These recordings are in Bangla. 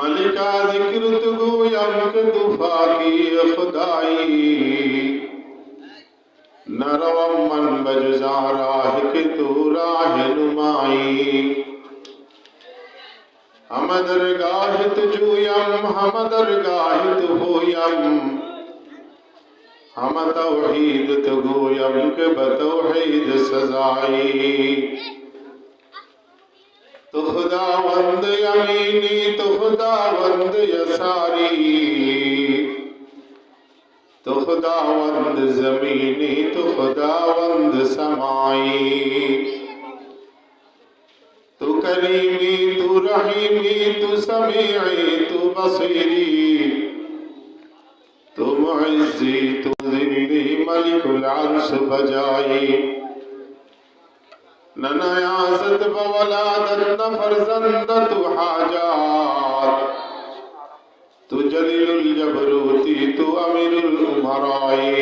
मलिका जिक्र तो गोयम के तुफाकी खुदाई नरवम मन बजा राह के तू राह नुमाई हम दरगाह तुझुयम हम दरगाह तुहोयम हम तौहीद तुगोयम के बतौहीद सजाई तो खुदावंद यमीनी तो खुदावंद यसारी तो खुदावंद जमीनी तो खुदावंद समाई तू करीमी तू रहीमी तू समीई तू बसीरी तू मुइज़्ज़ी तू ज़िल्ली मलिकुल अर्श बजाई न नयाज़त बवलादत न फरज़ंद तू हाजात तू जलीलुल जबरूती तू अमीरुल उमराई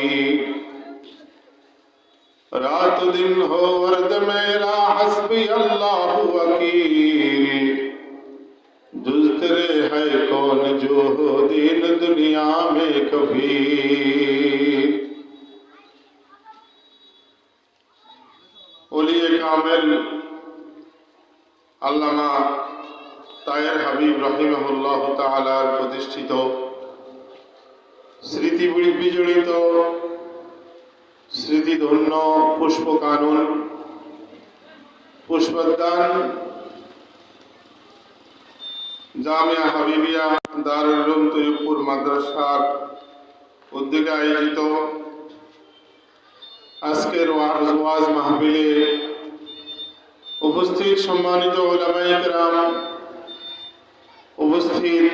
रात दिन हो वर्द मेरा हस्बी अल्लाह वकील जुज़ तेरे है कौन जो हो दीन दुनिया में कभी ওলিয়ে কামেল আল্লামা তায়ের হাবিব রাহিমাহুল্লাহ তাআলার প্রতিষ্ঠিত স্মৃতি বিজড়িত স্মৃতিধন্য পুষ্প কানন পুষ্পদান জামিয়া হাবিবিয়া দারুল উলুম তৈয়বপুর মাদ্রাসার উদ্যোগে আয়োজিত আজকের ওয়াজ মাহফিলে উপস্থিত সম্মানিত উলামায়ে কেরাম, উপস্থিত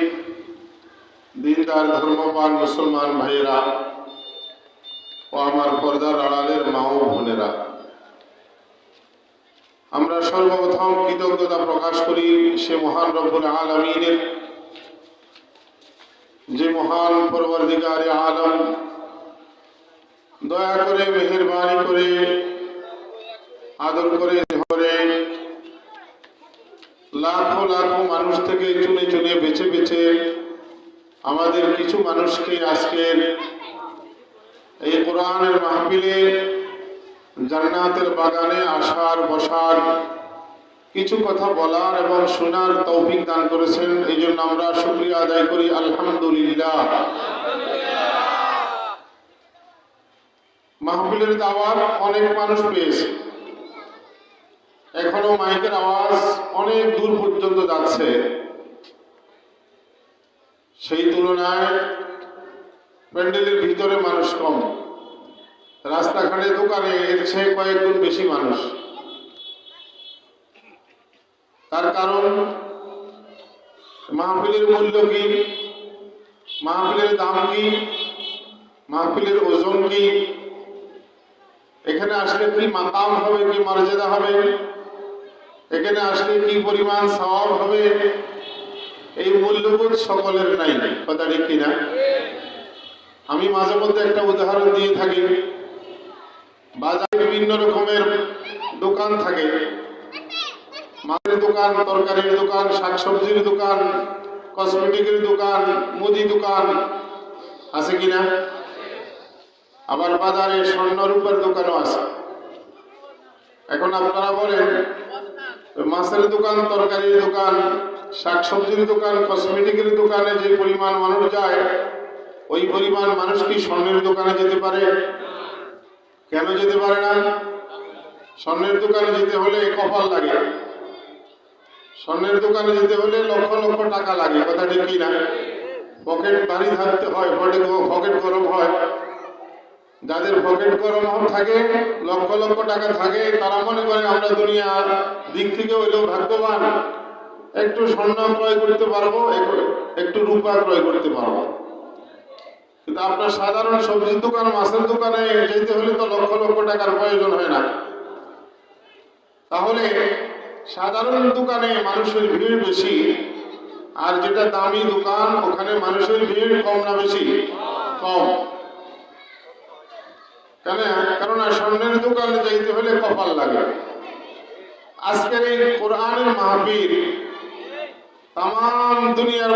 দিনদার ধর্মপ্রাণ মুসলমান ভাইয়েরা ও আমার পর্দার আড়ালের মা ও বোনেরা, আমরা সর্বপ্রথম কৃতজ্ঞতা প্রকাশ করি সে মহান রব্বুল আলামিনের, যে মহান পরওয়ারদিগারে আলম দয়া করে মেহেরবানি করে আদর করে লাখো লাখো মানুষ থেকে চুনে চুনে বেছে বেছে আমাদের কিছু মানুষকে আজকের এই কোরআনের মাহফিলে জান্নাতের বাগানে আসার বসার কিছু কথা বলার এবং শোনার তৌফিক দান করেছেন। এই জন্য আমরা শুকরিয়া আদায় করি, আলহামদুলিল্লাহ। মাহফিলের দাওয়াত অনেক মানুষ পেয়েছে, এখনো মাইকের আওয়াজ অনেক দূর পর্যন্ত যাচ্ছে, সেই তুলনায় প্যান্ডেলের ভিতরে মানুষ কম, রাস্তাঘাটে দোকানে এর চেয়ে কয়েক গুণ বেশি মানুষ। তার কারণ মাহফিলের মূল্য কি, মাহফিলের দাম কি, মাহফিলের ওজন কি, এখানে আসলে কি মাকাম হবে, কি মর্যাদা হবে, এখানে আসলে কি পরিমাণ সওয়াব হবে, এই মূল্যবোধ সকলের নাই। কথা ঠিক কিনা? আমি মাঝে মধ্যে একটা উদাহরণ দিয়ে থাকি। বাজারে বিভিন্ন রকমের দোকান থাকে, মাছের দোকান, তরকারির দোকান, শাকসবজির দোকান, কসমেটিকের দোকান, মুদি দোকান আছে কিনা? আবার বাজারে স্বর্ণ রূপার দোকানও আছে। এখন আপনারা বলেন, মাছের দোকান, তরকারির দোকান, শাকসবজির দোকান, কসমেটিকের দোকানে যে পরিমাণ মানুষ যায়, ওই পরিমাণ মানুষ কি স্বর্ণের দোকানে যেতে পারে? কেন যেতে পারে না? স্বর্ণের দোকানে যেতে হলে কপাল লাগে, স্বর্ণের দোকানে যেতে হলে লক্ষ লক্ষ টাকা লাগে। কথা ঠিক কি না? পকেট ভারী থাকতে হয়, পকেট গরম হয়। যাদের পকেট গরম থাকে, লক্ষ লক্ষ টাকা থাকে, তারা মনে করে আমরা দুনিয়ার দিক থেকে হইলেও ভাগ্যবান, একটু স্বর্ণ ক্রয় করতে পারবো, একটু রূপা ক্রয় করতে পারবো। কিন্তু আপনার সাধারণ সবজির দোকান, মাছের দোকানে যেতে হলে তো লক্ষ লক্ষ টাকার প্রয়োজন হয় না। তাহলে সাধারণ দোকানে মানুষের ভিড় বেশি, আর যেটা দামি দোকান ওখানে মানুষের ভিড় কম না বেশি? কম। কেন? কারণ স্বর্ণের দোকানে যাইতে হলে কপাল লাগে। আজকের এই কোরআনের মাহফিল তাম দুনিয়ার